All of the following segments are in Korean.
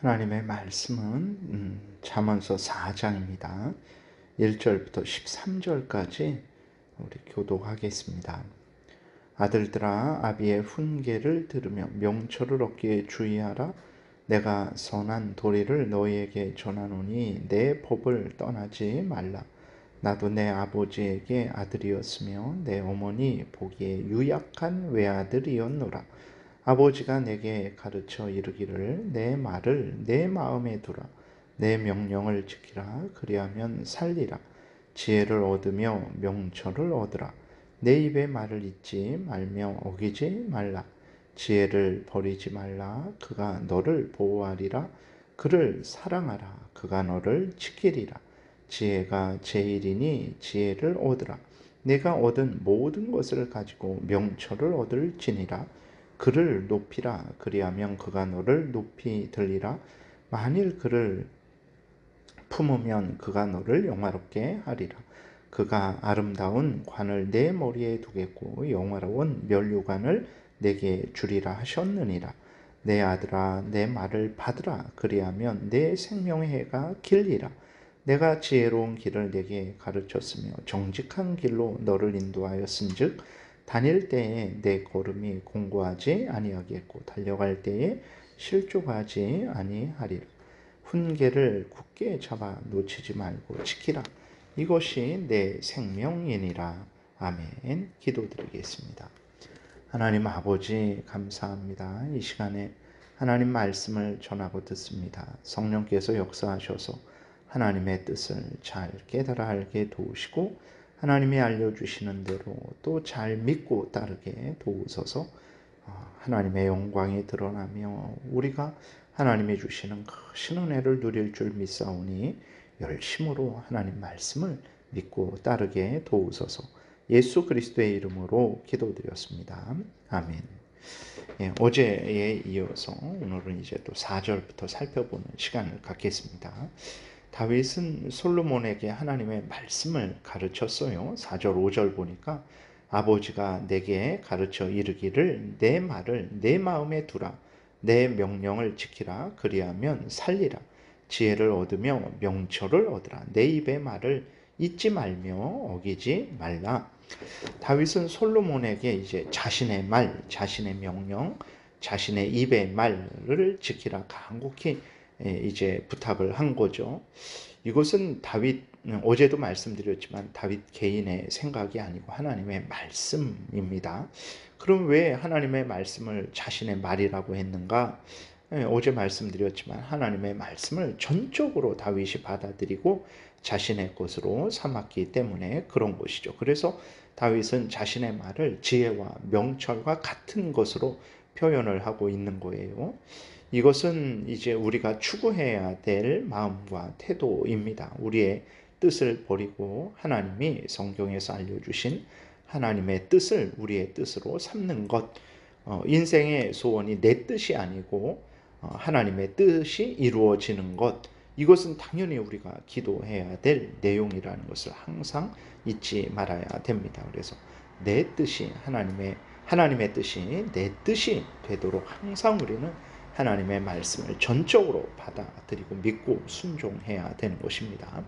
하나님의 말씀은 잠언서 4장입니다. 1절부터 13절까지 우리 교독하겠습니다. 아들들아, 아비의 훈계를 들으며 명철을 얻기에 주의하라. 내가 선한 도리를 너희에게 전하노니 내 법을 떠나지 말라. 나도 내 아버지에게 아들이었으며 내 어머니 보기에 유약한 외아들이었노라. 아버지가 내게 가르쳐 이르기를 내 말을 내 마음에 두라. 내 명령을 지키라. 그리하면 살리라. 지혜를 얻으며 명철을 얻으라. 내 입의 말을 잊지 말며 어기지 말라. 지혜를 버리지 말라. 그가 너를 보호하리라. 그를 사랑하라. 그가 너를 지키리라. 지혜가 제일이니 지혜를 얻으라. 내가 얻은 모든 것을 가지고 명철을 얻을지니라. 그를 높이라. 그리하면 그가 너를 높이 들리라. 만일 그를 품으면 그가 너를 영화롭게 하리라. 그가 아름다운 관을 내 머리에 두겠고 영화로운 면류관을 내게 주리라 하셨느니라. 내 아들아, 내 말을 받으라. 그리하면 내 생명의 해가 길리라. 내가 지혜로운 길을 내게 가르쳤으며 정직한 길로 너를 인도하였은즉 다닐 때에 내 걸음이 공고하지 아니하겠고 달려갈 때에 실족하지 아니하리라. 훈계를 굳게 잡아 놓치지 말고 지키라. 이것이 내 생명이니라. 아멘. 기도드리겠습니다. 하나님 아버지 감사합니다. 이 시간에 하나님 말씀을 전하고 듣습니다. 성령께서 역사하셔서 하나님의 뜻을 잘 깨달아 알게 도우시고 하나님이 알려주시는 대로 또 잘 믿고 따르게 도우소서. 하나님의 영광이 드러나며 우리가 하나님이 주시는 크신 은혜를 누릴 줄 믿사오니 열심으로 하나님 말씀을 믿고 따르게 도우소서. 예수 그리스도의 이름으로 기도드렸습니다. 아멘. 어제에 이어서 오늘은 이제 또 4절부터 살펴보는 시간을 갖겠습니다. 다윗은 솔로몬에게 하나님의 말씀을 가르쳤어요. 4절 5절 보니까 아버지가 내게 가르쳐 이르기를 내 말을 내 마음에 두라. 내 명령을 지키라. 그리하면 살리라. 지혜를 얻으며 명철을 얻으라. 내 입의 말을 잊지 말며 어기지 말라. 다윗은 솔로몬에게 이제 자신의 말, 자신의 명령, 자신의 입의 말을 지키라 간곡히 이제 부탁을 한 거죠. 이것은 다윗, 어제도 말씀드렸지만 다윗 개인의 생각이 아니고 하나님의 말씀입니다. 그럼 왜 하나님의 말씀을 자신의 말이라고 했는가? 어제 말씀드렸지만 하나님의 말씀을 전적으로 다윗이 받아들이고 자신의 것으로 삼았기 때문에 그런 것이죠. 그래서 다윗은 자신의 말을 지혜와 명철과 같은 것으로 표현을 하고 있는 거예요. 이것은 이제 우리가 추구해야 될 마음과 태도입니다. 우리의 뜻을 버리고 하나님이 성경에서 알려주신 하나님의 뜻을 우리의 뜻으로 삼는 것. 인생의 소원이 내 뜻이 아니고 하나님의 뜻이 이루어지는 것. 이것은 당연히 우리가 기도해야 될 내용이라는 것을 항상 잊지 말아야 됩니다. 그래서 내 뜻이 하나님의 뜻이 내 뜻이 되도록 항상 우리는 하나님의 말씀을 전적으로 받아들이고 믿고 순종해야 되는 것입니다.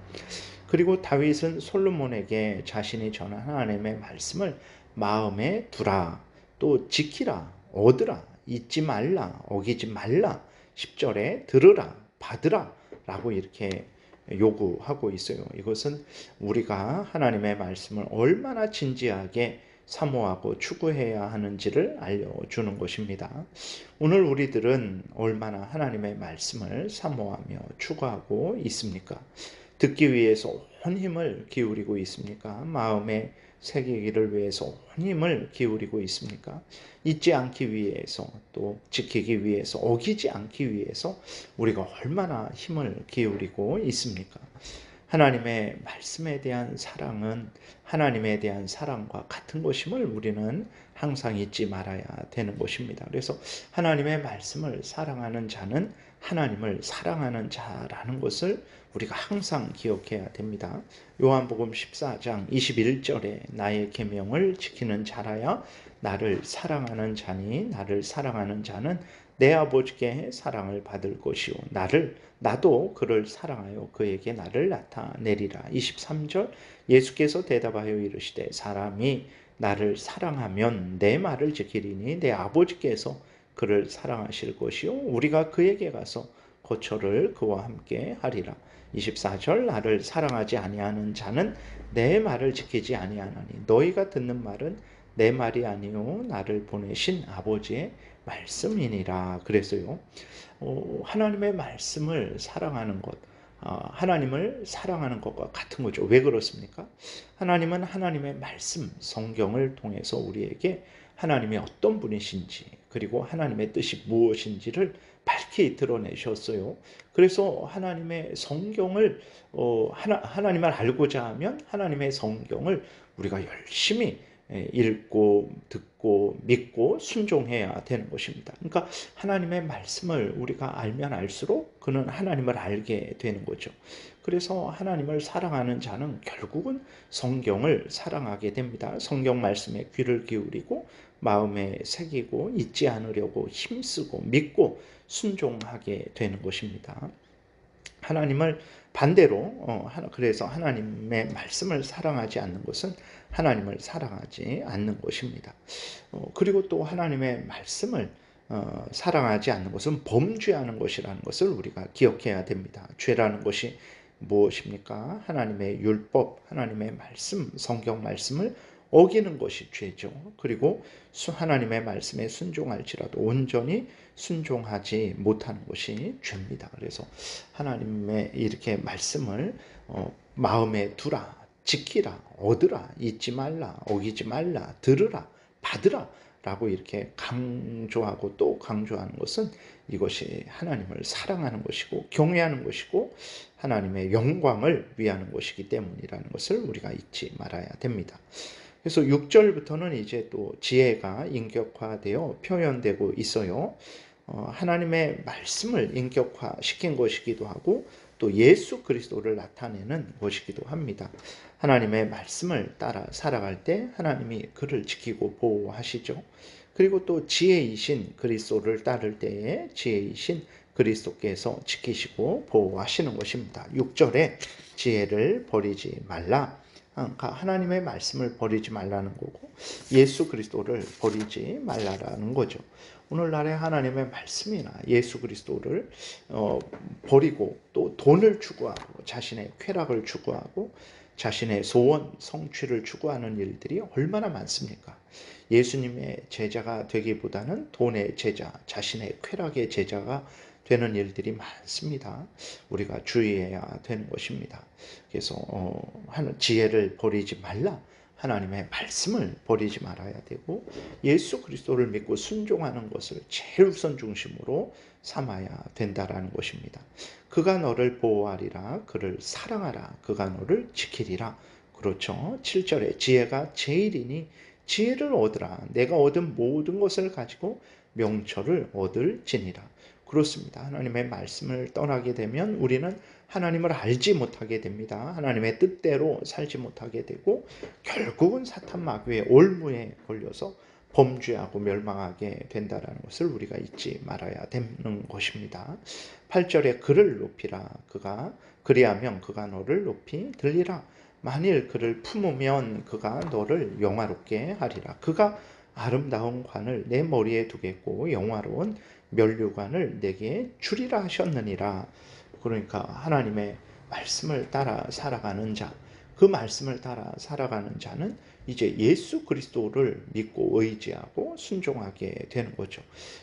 그리고 다윗은 솔로몬에게 자신이 전한 하나님의 말씀을 마음에 두라, 또 지키라, 얻으라, 잊지 말라, 어기지 말라, 10절에 들으라, 받으라 라고 이렇게 요구하고 있어요. 이것은 우리가 하나님의 말씀을 얼마나 진지하게 사모하고 추구해야 하는지를 알려주는 것입니다. 오늘 우리들은 얼마나 하나님의 말씀을 사모하며 추구하고 있습니까? 듣기 위해서 온 힘을 기울이고 있습니까? 마음에 새기기를 위해서 온 힘을 기울이고 있습니까? 잊지 않기 위해서 또 지키기 위해서 어기지 않기 위해서 우리가 얼마나 힘을 기울이고 있습니까? 하나님의 말씀에 대한 사랑은 하나님에 대한 사랑과 같은 것임을 우리는 항상 잊지 말아야 되는 것입니다. 그래서 하나님의 말씀을 사랑하는 자는 하나님을 사랑하는 자라는 것을 우리가 항상 기억해야 됩니다. 요한복음 14장 21절에 나의 계명을 지키는 자라야 나를 사랑하는 자니 나를 사랑하는 자는 내 아버지께 사랑을 받을 것이요 나도 그를 사랑하여 그에게 나를 나타내리라. 23절 예수께서 대답하여 이르시되 사람이 나를 사랑하면 내 말을 지키리니 내 아버지께서 그를 사랑하실 것이요 우리가 그에게 가서 거처를 그와 함께 하리라. 24절 나를 사랑하지 아니하는 자는 내 말을 지키지 아니하나니 너희가 듣는 말은 내 말이 아니요 나를 보내신 아버지의 말씀이니라. 그래서요 하나님의 말씀을 사랑하는 것, 하나님을 사랑하는 것과 같은 거죠. 왜 그렇습니까? 하나님은 하나님의 말씀, 성경을 통해서 우리에게 하나님이 어떤 분이신지 그리고 하나님의 뜻이 무엇인지를 밝히 드러내셨어요. 그래서 하나님의 성경을 하나님을 알고자 하면 하나님의 성경을 우리가 열심히 읽고 듣고 믿고 순종해야 되는 것입니다. 그러니까 하나님의 말씀을 우리가 알면 알수록 그는 하나님을 알게 되는 거죠. 그래서 하나님을 사랑하는 자는 결국은 성경을 사랑하게 됩니다. 성경 말씀에 귀를 기울이고 마음에 새기고 잊지 않으려고 힘쓰고 믿고 순종하게 되는 것입니다. 하나님을 반대로 그래서 하나님의 말씀을 사랑하지 않는 것은 하나님을 사랑하지 않는 것입니다. 그리고 또 하나님의 말씀을 사랑하지 않는 것은 범죄하는 것이라는 것을 우리가 기억해야 됩니다. 죄라는 것이 무엇입니까? 하나님의 율법, 하나님의 말씀, 성경 말씀을 어기는 것이 죄죠. 그리고 하나님의 말씀에 순종할지라도 온전히 순종하지 못하는 것이 죄입니다. 그래서 하나님의 이렇게 말씀을 마음에 두라, 지키라, 얻으라, 잊지 말라, 어기지 말라, 들으라, 받으라 라고 이렇게 강조하고 또 강조하는 것은 이것이 하나님을 사랑하는 것이고 경외하는 것이고 하나님의 영광을 위하는 것이기 때문이라는 것을 우리가 잊지 말아야 됩니다. 그래서 6절부터는 이제 또 지혜가 인격화되어 표현되고 있어요. 하나님의 말씀을 인격화시킨 것이기도 하고 또 예수 그리스도를 나타내는 것이기도 합니다. 하나님의 말씀을 따라 살아갈 때 하나님이 그를 지키고 보호하시죠. 그리고 또 지혜이신 그리스도를 따를 때에 지혜이신 그리스도께서 지키시고 보호하시는 것입니다. 6절에 지혜를 버리지 말라. 하나님의 말씀을 버리지 말라는 거고 예수 그리스도를 버리지 말라라는 거죠. 오늘날의 하나님의 말씀이나 예수 그리스도를 버리고 또 돈을 추구하고 자신의 쾌락을 추구하고 자신의 소원, 성취를 추구하는 일들이 얼마나 많습니까? 예수님의 제자가 되기보다는 돈의 제자, 자신의 쾌락의 제자가 되는 일들이 많습니다. 우리가 주의해야 되는 것입니다. 그래서 지혜를 버리지 말라. 하나님의 말씀을 버리지 말아야 되고 예수 그리스도를 믿고 순종하는 것을 제일 우선 중심으로 삼아야 된다라는 것입니다. 그가 너를 보호하리라. 그를 사랑하라. 그가 너를 지키리라. 그렇죠. 7절에 지혜가 제일이니 지혜를 얻으라. 내가 얻은 모든 것을 가지고 명철을 얻을지니라. 그렇습니다. 하나님의 말씀을 떠나게 되면 우리는 하나님을 알지 못하게 됩니다. 하나님의 뜻대로 살지 못하게 되고 결국은 사탄 마귀의 올무에 걸려서 범죄하고 멸망하게 된다는 것을 우리가 잊지 말아야 되는 것입니다. 8절에 그를 높이라. 그리하면 그가 너를 높이 들리라. 만일 그를 품으면 그가 너를 영화롭게 하리라. 그가 아름다운 관을 내 머리에 두겠고 영화로운 면류관을 내게 주리라 하셨느니라. 그러니까 하나님의 말씀을 따라 살아가는 자, 그 말씀을 따라 살아가는 자는 이제 예수 그리스도를 믿고 의지하고 순종하게 되는 거죠.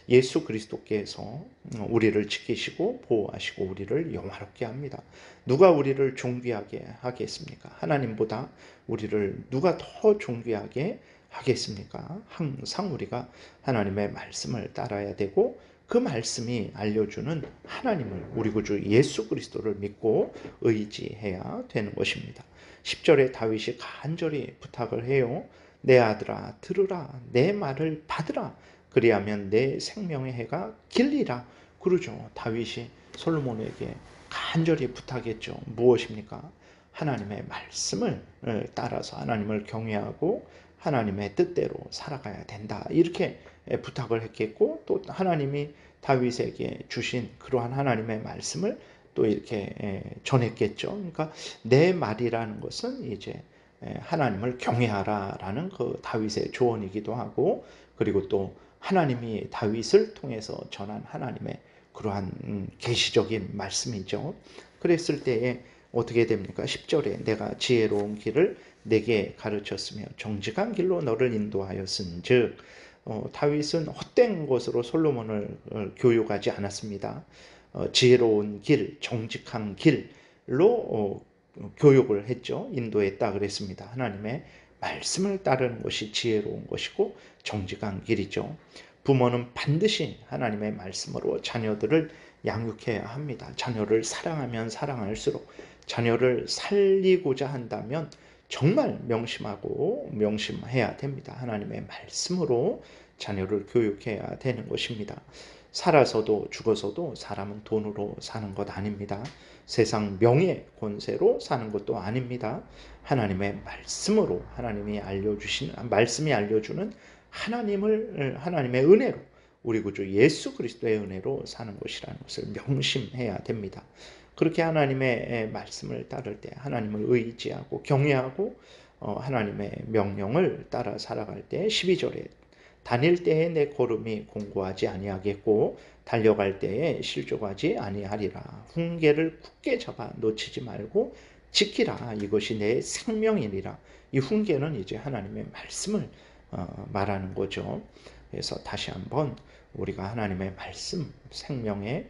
예수 그리스도께서 우리를 지키시고 보호하시고 우리를 영화롭게 합니다. 누가 우리를 존귀하게 하겠습니까? 하나님보다 우리를 누가 더 존귀하게 하겠습니까? 항상 우리가 하나님의 말씀을 따라야 되고 그 말씀이 알려주는 하나님을 우리 구주 예수 그리스도를 믿고 의지해야 되는 것입니다. 10절에 다윗이 간절히 부탁을 해요. 내 아들아 들으라. 내 말을 받으라. 그리하면 내 생명의 해가 길리라. 그러죠. 다윗이 솔로몬에게 간절히 부탁했죠. 무엇입니까? 하나님의 말씀을 따라서 하나님을 경외하고 하나님의 뜻대로 살아가야 된다. 이렇게 부탁을 했겠고 또 하나님이 다윗에게 주신 그러한 하나님의 말씀을 또 이렇게 전했겠죠. 그러니까 내 말이라는 것은 이제 하나님을 경외하라라는 그 다윗의 조언이기도 하고, 그리고 또 하나님이 다윗을 통해서 전한 하나님의 그러한 계시적인 말씀이죠. 그랬을 때에 어떻게 됩니까? 10절에 내가 지혜로운 길을 내게 가르쳤으며 정직한 길로 너를 인도하였은즉, 다윗은 헛된 것으로 솔로몬을 교육하지 않았습니다. 지혜로운 길, 정직한 길로 교육을 했죠. 인도했다 그랬습니다. 하나님의 말씀을 따르는 것이 지혜로운 것이고 정직한 길이죠. 부모는 반드시 하나님의 말씀으로 자녀들을 양육해야 합니다. 자녀를 사랑하면 사랑할수록, 자녀를 살리고자 한다면 정말 명심해야 됩니다. 하나님의 말씀으로 자녀를 교육해야 되는 것입니다. 살아서도 죽어서도 사람은 돈으로 사는 것 아닙니다. 세상 명예, 권세로 사는 것도 아닙니다. 하나님의 말씀으로, 말씀이 알려주는 하나님의 은혜로, 우리 구주 예수 그리스도의 은혜로 사는 것이라는 것을 명심해야 됩니다. 그렇게 하나님의 말씀을 따를 때, 하나님을 의지하고 경외하고 하나님의 명령을 따라 살아갈 때, 12절에 다닐 때에 내 걸음이 공고하지 아니하겠고 달려갈 때에 실족하지 아니하리라. 훈계를 굳게 잡아 놓치지 말고 지키라. 이것이 내 생명이니라. 이 훈계는 이제 하나님의 말씀을 말하는 거죠. 그래서 다시 한번 우리가 하나님의 말씀, 생명의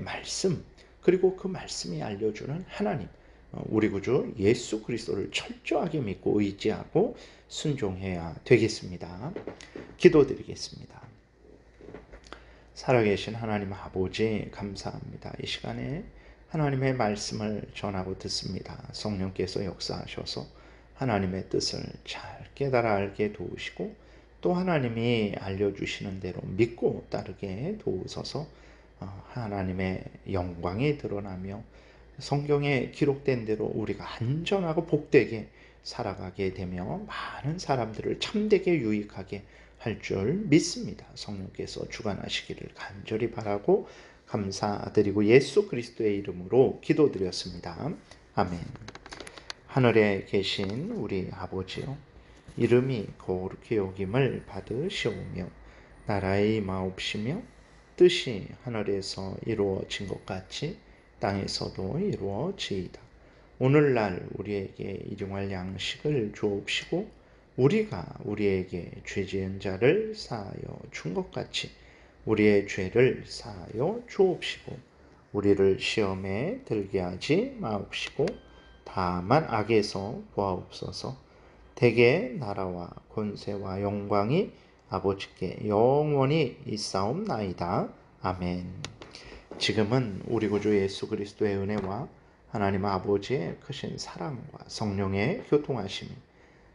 말씀, 그리고 그 말씀이 알려주는 하나님, 우리 구주 예수 그리스도를 철저하게 믿고 의지하고 순종해야 되겠습니다. 기도드리겠습니다. 살아계신 하나님 아버지, 감사합니다. 이 시간에 하나님의 말씀을 전하고 듣습니다. 성령께서 역사하셔서 하나님의 뜻을 잘 깨달아 알게 도우시고, 또 하나님이 알려주시는 대로 믿고 따르게 도우소서. 하나님의 영광이 드러나며 성경에 기록된 대로 우리가 안전하고 복되게 살아가게 되며 많은 사람들을 참되게 유익하게 할 줄 믿습니다. 성령께서 주관하시기를 간절히 바라고 감사드리고 예수 그리스도의 이름으로 기도드렸습니다. 아멘. 하늘에 계신 우리 아버지요, 이름이 거룩히 여김을 받으시오며 나라의 임하옵시며 뜻이 하늘에서 이루어진 것 같이 땅에서도 이루어지이다. 오늘날 우리에게 일용할 양식을 주옵시고 우리가 우리에게 죄 지은 자를 사하여 준 것 같이 우리의 죄를 사하여 주옵시고 우리를 시험에 들게 하지 마옵시고 다만 악에서 구하옵소서. 대개 나라와 권세와 영광이 아버지께 영원히 있사옵나이다. 아멘. 지금은 우리 구주 예수 그리스도의 은혜와 하나님 아버지의 크신 사랑과 성령의 교통하심이,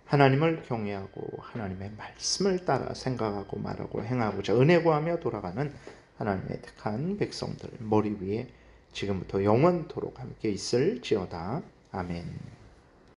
하나님을 경외하고 하나님의 말씀을 따라 생각하고 말하고 행하고자 은혜 구하며 돌아가는 하나님의 택한 백성들 머리 위에 지금부터 영원토록 함께 있을지어다. 아멘.